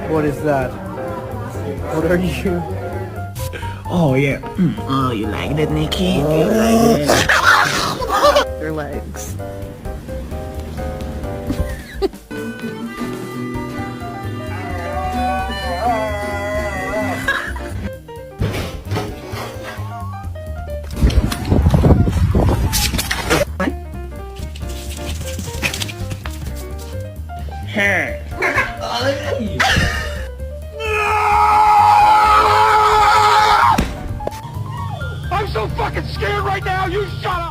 What is that? What are you? Oh yeah. Oh, you like that, Nikki? You like that? Your legs. Hey. I'm so fucking scared right now, you shut up!